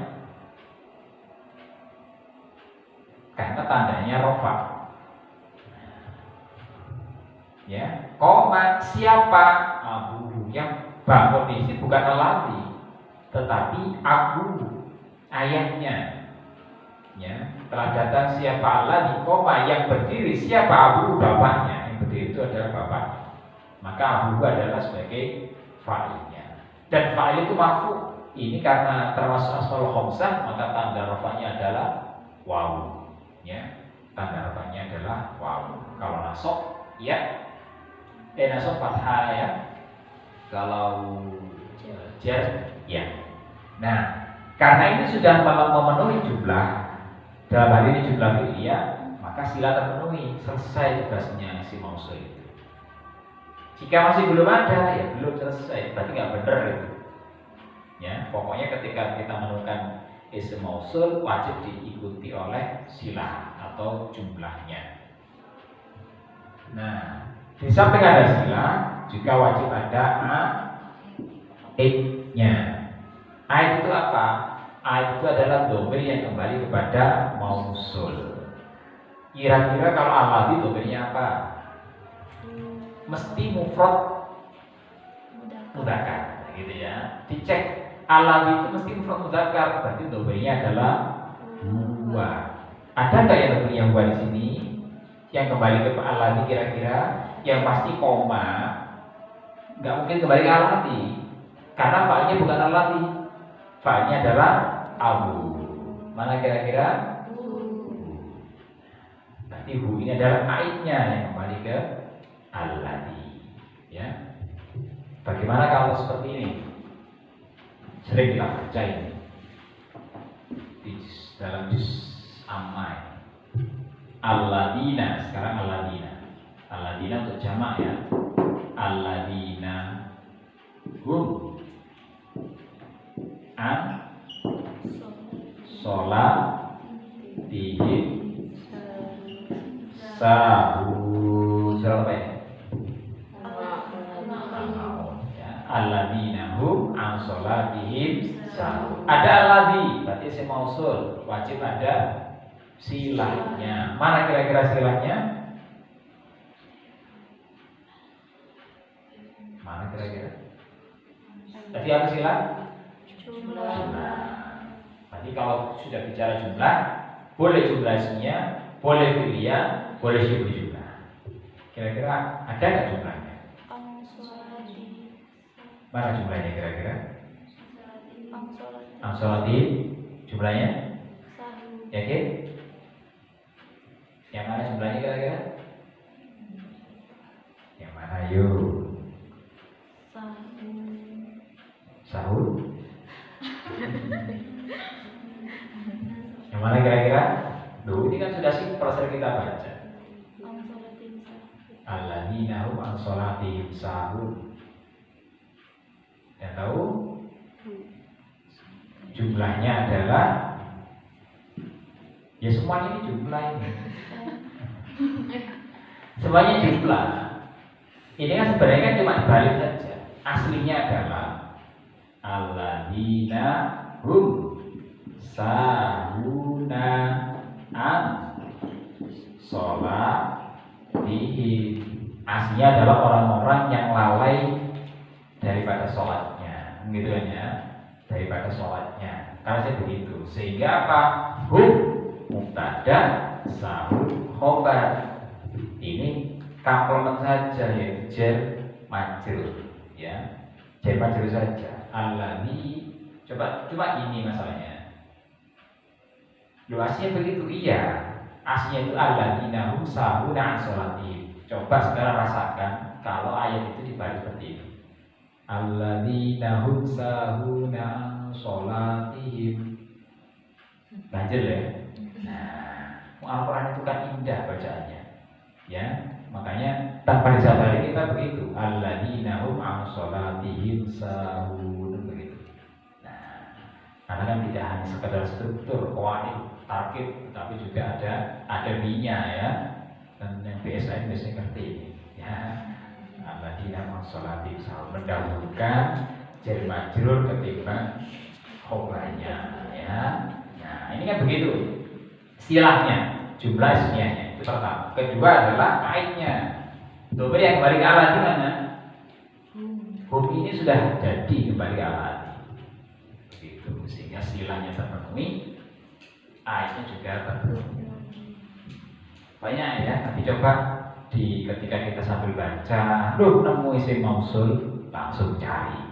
Karena tandanya rofa. Ya, koma siapa? Abu, yang bangun di sini bukan alladhi, tetapi abu, ayahnya. Ya, telah datang siapa, alladhi, koma yang berdiri siapa, abu, bapaknya. Yang berdiri itu adalah bapaknya. Maka abu adalah sebagai fa'ilnya. Dan fa'il itu marfu. Ini karena termasuk asmaul khamsah, maka tanda rafanya adalah wawu. Ya, tanda rafanya adalah wawu. Kalau nasab, ya. Nasab fathah, ya. Kalau jar, ya. Nah, karena ini sudah memenuhi jumlah, dalam hal ini jumlah fi'liyah, maka sila terpenuhi, selesai tugasnya si mausul itu. Jika masih belum ada, ya belum selesai, berarti nggak benar itu. Ya, pokoknya ketika kita menemukan isim mausul wajib diikuti oleh silah atau jumlahnya. Nah, di samping ada silah, juga wajib ada aid-nya. Aid itu apa? Aid itu adalah dhamir yang kembali kepada mausul. Kira-kira kalau alladzi domirnya apa? Mesti mufrad mudzakkar, gitu ya. Dicek alladzi itu mesti mufrad mudzakkar, berarti domirnya adalah huwa. Ada nggak yang domirnya huwa di sini? Yang kembali ke alladzi kira-kira? Yang pasti koma. Nggak mungkin kembali ke alladzi, karena fa'ilnya bukan alladzi. Fa'ilnya adalah abu. Mana kira-kira? Berarti hu ini adalah aidnya yang kembali ke alladzi. Ya. Bagaimana kalau seperti ini? Sering kita baca ini di dalam juz amma. Alladzina, sekarang alladzina. Alladzina untuk jamak ya. Alladzina hum an sholatihim sahun. Siapa ya? Alladzina hum an sholatihim sahun. Ada alladzi, berarti isim mausul, wajib ada silahnya. Mana kira-kira silahnya? Mana kira-kira? Tadi apa silah? Jumlah. Berarti kalau sudah bicara jumlah, boleh jumlah isminya, boleh fi'liyah, boleh syibhu jumlah. Kira-kira ada nggak jumlahnya? Mana jumlahnya kira-kira? Angsolati jumlahnya? Yakin? Yang mana jumlahnya kira-kira? Yang mana yuk? Sahur? Yang mana kira-kira? Duh, ini kan sudah simpel sering kita baca. Alladzina hum an sholatihim sahun. Yang tahu? Jumlahnya adalah, ya semuanya ini jumlah ini. Semuanya jumlah. Ini kan sebenarnya kan cuma dibalik saja. Aslinya adalah alladzina hum sahuna an sholatihim. Aslinya adalah orang-orang yang lalai daripada sholatnya, gitu kan ya, daripada sholatnya. Karena saya begitu, sehingga apa? Hum mubtada, sahun khobar. Ini komplement saja, yaitu jar majrur, ya, jar majrur saja. Alladzi, coba ini masalahnya. Lu aslinya begitu, iya. Aslinya itu alladzina hum sahuna an sholatihim. Coba sekarang rasakan kalau ayat itu dibalik seperti itu. Alladzina hum sahuna an sholatihim. Lanjut ya. Nah, Al-Quran itu kan indah bacaannya, ya. Makanya tanpa disadari kita begitu. Alladzina hum an sholatihim sahun, begitu. Nah, karena kan tidak hanya sekedar struktur qawaid tarkib, tapi juga ada B-nya ya. Dan yang BSN biasanya ngerti ini, ya. Alladzina hum an sholatihim sahun, mendahulukan jar majrur ketimbang khobarnya, ya. Nah, ini kan begitu istilahnya, jumlah ismiyahnya itu pertama. Kedua adalah kaitnya. Domir yang kembali ke alladzi mana? Hum ini sudah jadi kembali ke alladzi. Begitu, sehingga istilahnya terpenuhi, ayatnya juga terpenuhi. Banyak ya, nanti coba ketika kita sambil baca, nemu isim mausul, langsung cari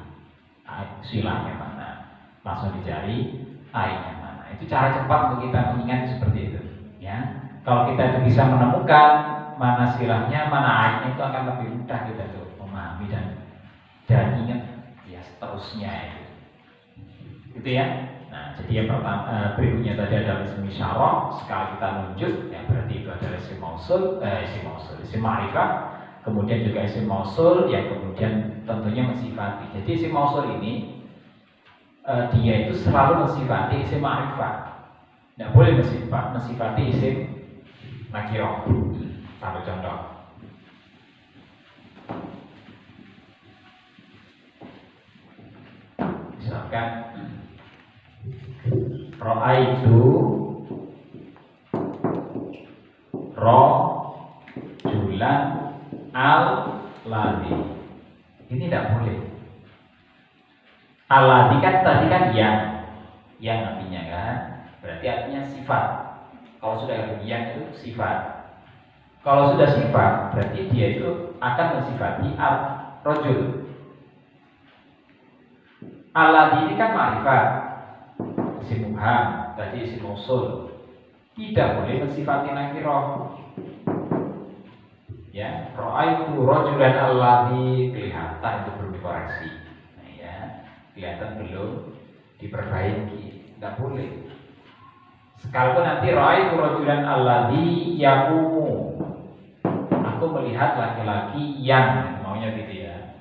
silahnya mana, langsung dicari ayatnya mana. Itu cara cepat untuk kita mengingat seperti itu, ya. Kalau kita bisa menemukan mana silahnya, mana ayatnya, itu akan lebih mudah kita tuh memahami dan ingat ya seterusnya itu. Gitu ya. Nah, jadi yang pertama berikutnya tadi adalah isim isyarah. Sekali kita nunjuk, ya berarti itu adalah isim mausul, isim ma'rifah. Kemudian juga isim mausul yang kemudian tentunya mensifati. Jadi isim mausul ini dia itu selalu mensifati isim ma'rifah. Tidak boleh mensifati isim nakirah. Satu contoh. Misalkan Ra'aitu rojulan al-ladhi. Ini tidak boleh. Al-ladhi kan tadi kan yang artinya kan, berarti artinya sifat. Kalau sudah yang itu sifat. Kalau sudah sifat, berarti dia itu akan mensifati ar-rajul. Al-ladhi ini kan ma'rifat, isim mubham, tadi isim mausul. Tidak boleh mensifati nakirah. Ya, ra'aitu rajulan alladhi, kelihatan itu belum dikoreksi. Nah, ya, kelihatan belum diperbaiki, tidak boleh. Sekalipun nanti ra'aitu rajulan alladhi yaqumu, aku melihat laki-laki yang, maunya gitu ya.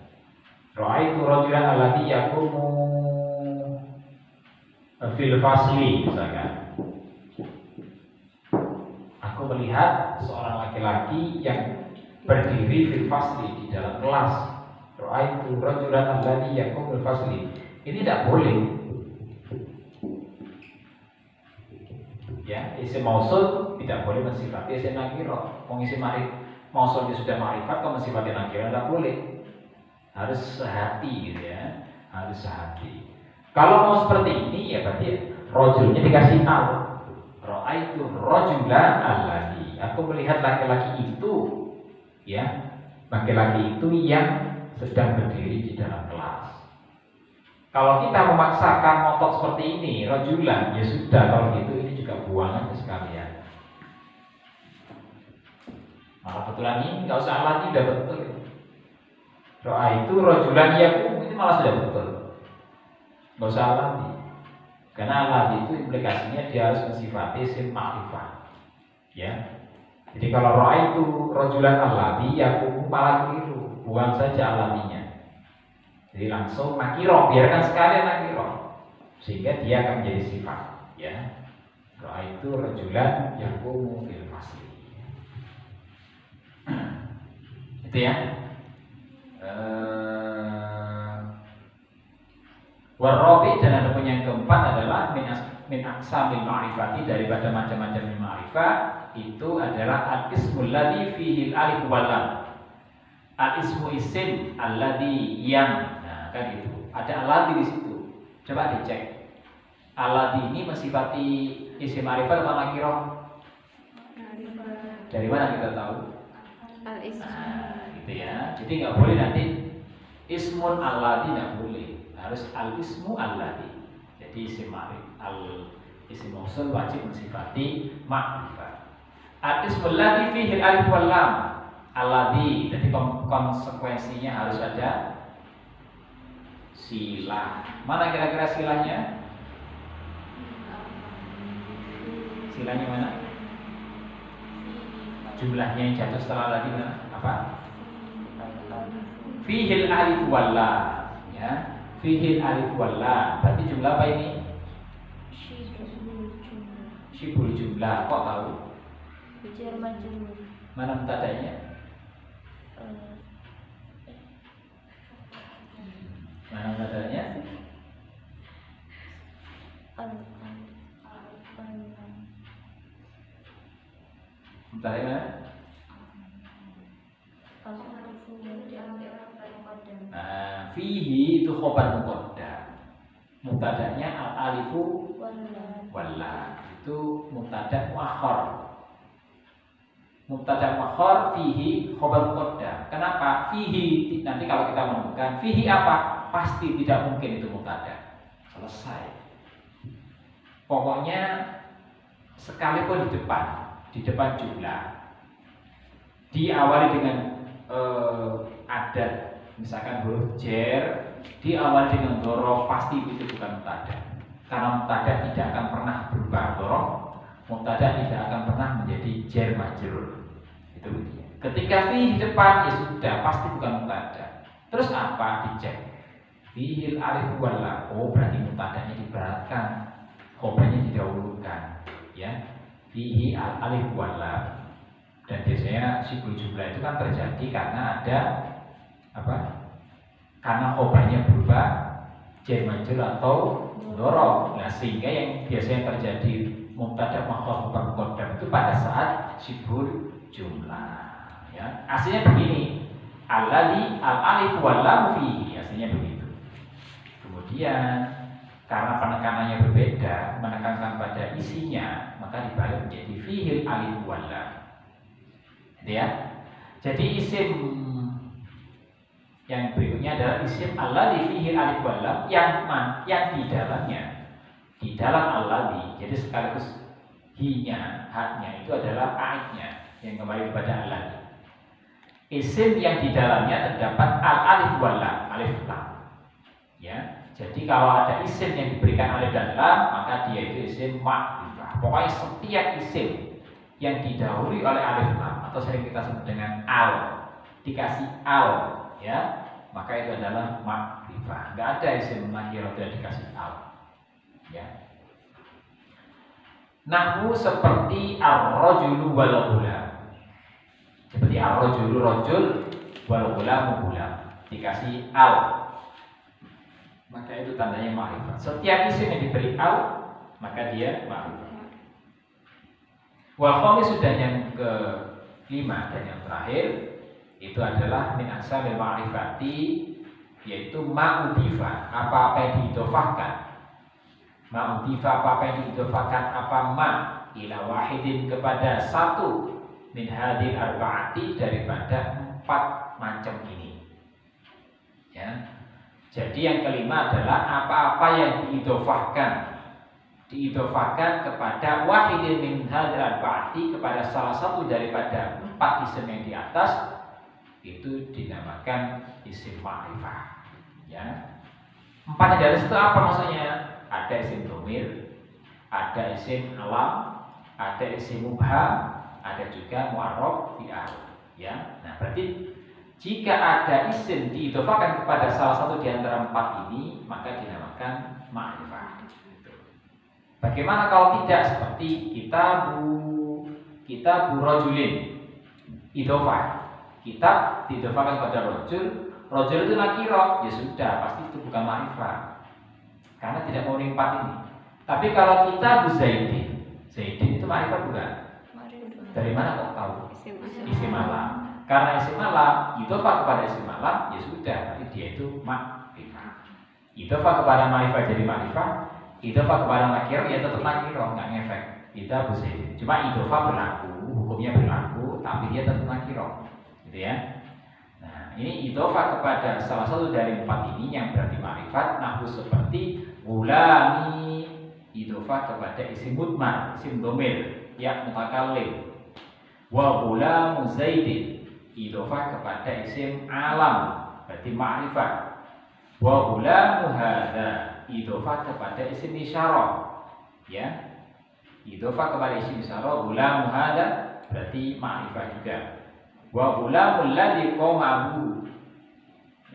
Ra'aitu rajulan alladhi yaqumu fil fasli, misalkan. Aku melihat seorang laki-laki yang berdiri fil fasli, di dalam kelas. Ra'aitu rajulan alladhi yaqumu fil fasli. Ini tidak boleh. Ya, isim mausul tidak boleh mensifati isim nakirah. Wong isim mausulnya sudah ma'rifat, kok mensifati nakirah tidak boleh. Harus sehati gitu ya. Harus sehati. Kalau mau seperti ini ya berarti rojulnya dikasih al. Ra'aitu rajulan alladhi. Aku melihat laki-laki itu, ya, laki-laki itu yang sedang berdiri di dalam kelas. Kalau kita memaksakan motot seperti ini, rajulan, ya sudah, kalau gitu ini juga buang aja sekalian. Malah betulan ini nggak usah alati, udah betul. Doa itu rajulan yakum itu malah sudah betul. Nggak usah alati. Karena alati itu implikasinya dia harus mensifati isim ma'rifah. Ya. Jadi kalau roa itu rajulan alati yakum malah keliru, buang saja alatinya. Jadi langsung nakiro, biarkan sekalian nakiro, sehingga dia akan menjadi sifat. Ya, doa itu rajulan yang fil fasli. Itu ya. Warabi, dan ada pun yang keempat adalah min aqsamil ma'rifati, daripada macam-macam ma'rifat itu adalah al-ismul ladzi fihi al-alif wal lam. Al-ismu isim alladzi yang, nah kan itu. Ada alladzi di situ. Coba dicek. Alladzi ini mensifati isim ma'rifat atau nakirah? Dari mana kita tahu? Al-ismu. Nah, gitu ya. Jadi nggak boleh nanti ismun alladzi, nggak boleh. Harus al-ismu alladzi. Jadi isim ma'rifat, isim mausul wajib mensifati ma'rifat. Al-ismul ladzi fihi al-alif wal lam. Alladzi, jadi konsekuensinya harus ada silah. Mana kira-kira silahnya? Silahnya mana? Jumlahnya yang jatuh setelah alladzi mana? Apa? Fihil alif wal lam, ya. Fihil alif wal lam. Berarti jumlah apa ini? Syibul jumlah. Kok tahu? Mana mutadanya? Mana mutadanya? Mutadanya mana? Nah, fihi itu khobar muqaddam. Mubtada'nya al-alifu wal lam. Itu mubtada' muakhar. Mubtada' muakhar fihi khobar muqaddam. Kenapa? Fihi, nanti kalau kita menemukan fihi apa? Pasti tidak mungkin itu mubtada'. Selesai. Pokoknya sekalipun di depan jumlah diawali dengan adat, misalkan huruf jer diawali dengan dorof, pasti itu bukan mubtada. Karena mubtada tidak akan pernah berubah dorof, mubtada tidak akan pernah menjadi jer majrur. Itu intinya. Ketika fi di depan, ya sudah pasti bukan mubtada. Terus apa? Dicek. Fihil alif wal lam. Oh, berarti mubtadanya diberatkan, khobarnya didahulukan. Ya. Fihi alif wal lam. Dan biasanya syibul jumlah itu kan terjadi karena ada apa? Karena khobarnya berubah jar majrur atau dhorof. Nah, sehingga yang biasanya terjadi mubtada' ma'khuf khobar muqaddam itu pada saat syibul jumlah. Ya, aslinya begini. Alladzi al-alif wal lam fihi, aslinya begitu. Kemudian karena penekanannya berbeda, menekankan pada isinya, maka dibalik menjadi fihil alif wal lam. Gitu ya. Jadi isim yang berikutnya adalah isim alladzi fihil alif wal lam yang di dalamnya, di dalam alladzi. Jadi sekaligus hi-nya, haknya itu adalah aidnya yang kembali kepada alladzi. Isim yang di dalamnya terdapat al-alif wal lam, alif lam. Ya. Jadi kalau ada isim yang diberikan alif dan lam, maka dia itu isim ma'rifah. Pokoknya setiap isim yang didahului oleh alif lam atau sering kita sebut dengan al, dikasih al, ya, maka itu adalah ma'rifah. Enggak ada isim nakirah yang dikasih al. Ya. Nahwu seperti ar-rajulu wal ghulam. Seperti ar-rajulu rajul wal ghulamu ghulam, dikasih al, maka itu tandanya ma'rifat. Setiap isim yang diberi al, maka dia ma'rifat. Wal khamis sudah yang kelima dan yang terakhir itu adalah min asamil ma'rifati, yaitu ma'udifa, apa-apa yang diidofahkan. Ma'udifa, apa-apa yang diidofahkan, apa ma ila wahidin, kepada satu min hadil arba'ati, daripada 4 macam ini. Ya. Jadi yang kelima adalah apa-apa yang diidofahkan kepada wahidin min hadil arba'ati, kepada salah satu daripada 4 isim yang di atas, itu dinamakan isim ma'rifah. Ya. 4 yang di atas itu apa maksudnya? Ada isim dhamir, ada isim alam, ada isim mubham, ada juga mu'arraf bi al. Ya. Nah, berarti jika ada isim diidofahkan kepada salah satu di antara 4 ini, maka dinamakan ma'rifah. Bagaimana kalau tidak? Seperti kitabu rajulin, idofah. Kitab diidofahkan kepada rajul, rajul itu nakirah, ya sudah, pasti itu bukan ma'rifah, karena tidak memenuhi 4 ini. Tapi kalau kitabu zaidin, zaidin itu ma'rifah bukan? Dari mana kok tahu? Isim alam. Karena isim alam, idofah kepada isim alam, ya sudah, berarti dia itu ma'rifah. Idofah kepada ma'rifah jadi ma'rifah, idofah kepada nakirah ya tetap nakirah, nggak ngefek. Kita bisa. Cuma idofah berlaku, hukumnya berlaku, tapi dia tetap nakirah, gitu ya. Nah, ini idofah kepada salah satu dari 4 ini yang berarti ma'rifat. Nahwu seperti gulami, idofah kepada isim mudmar, isim domir, ya mutakallim. Wa gulamu zaidin, idofah kepada isim alam, berarti ma'rifat. Wa gulamu hadza, idofah kepada isim isyarah, ya. Idofah kepada isim isyarah, gulamu hadza, berarti ma'rifah juga. Wa gulamul ladzi qamahu,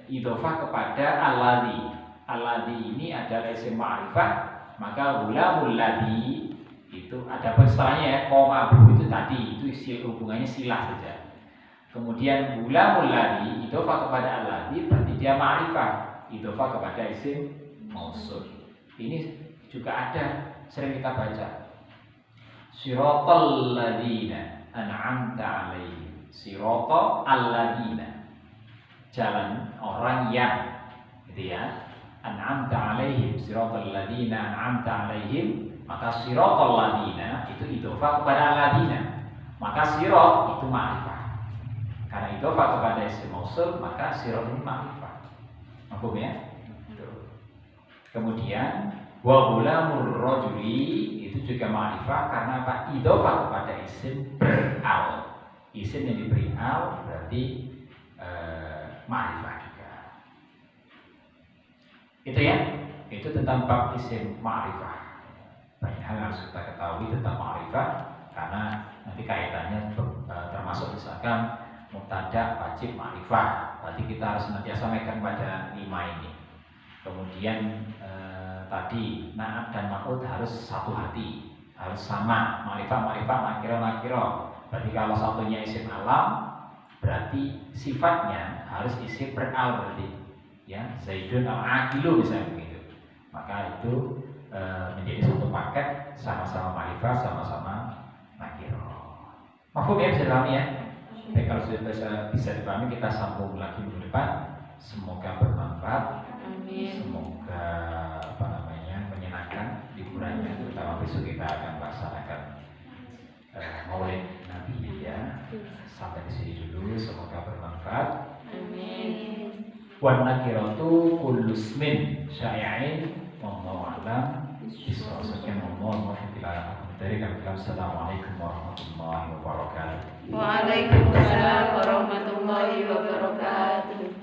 idofah kepada alladzi. Alladzi ini adalah isim ma'rifah, maka gulamul ladzi itu ada setelahnya ya, qamahu itu tadi, itu hubungannya silah saja. Kemudian gulamul ladzi idofah kepada alladzi, berarti dia ma'rifah, idofah kepada isim mausul. Ini juga ada, sering kita baca. Siratal ladzina an'amta 'alaihim. Sirata alladzina, jalan orang yang, gitu ya. An'amta 'alaihim, siratal ladzina an'amta 'alaihim, maka siratal ladzina itu idofah kepada alladzina. Maka sirat itu ma'rifah. Karena idofah kepada isim mausul, maka sirat ini ma'rifah. Paham ya? Kemudian wa ghulamur rajuli itu juga ma'rifah karena apa? Idofah kepada isim beral. Isim yang diberi al berarti ma'rifah juga. Itu ya. Itu tentang bab isim ma'rifah. Banyak hal yang harus kita ketahui tentang ma'rifah karena nanti kaitannya termasuk misalkan mubtada, wajib, ma'rifah. Berarti kita harus senantiasa megang pada 5 ini. Kemudian tadi na'at dan ma'ud harus satu hati, harus sama, ma'rifah, nakirah. Berarti kalau satunya isim alam, berarti sifatnya harus isim beral berarti, ya, Zaidun al-aqilu misalnya begitu. Maka itu menjadi satu paket, sama-sama ma'rifah, sama-sama nakirah. Mahfum ya, bisa dipahami ya? Baik, kalau sudah bisa dipahami, kita sambung lagi minggu depan. Semoga bermanfaat. Amin. Semoga menyenangkan liburannya. Terutama besok kita akan melaksanakan Maulid Nabi ya. Sampai di sini dulu. Semoga bermanfaat. Amin. Wan nakiratu kullu ismin syai'in wallahu a'lam. Bismillahirrahmanirrahim. Assalamualaikum warahmatullahi wabarakatuh. Waalaikumsalam warahmatullahi wabarakatuh.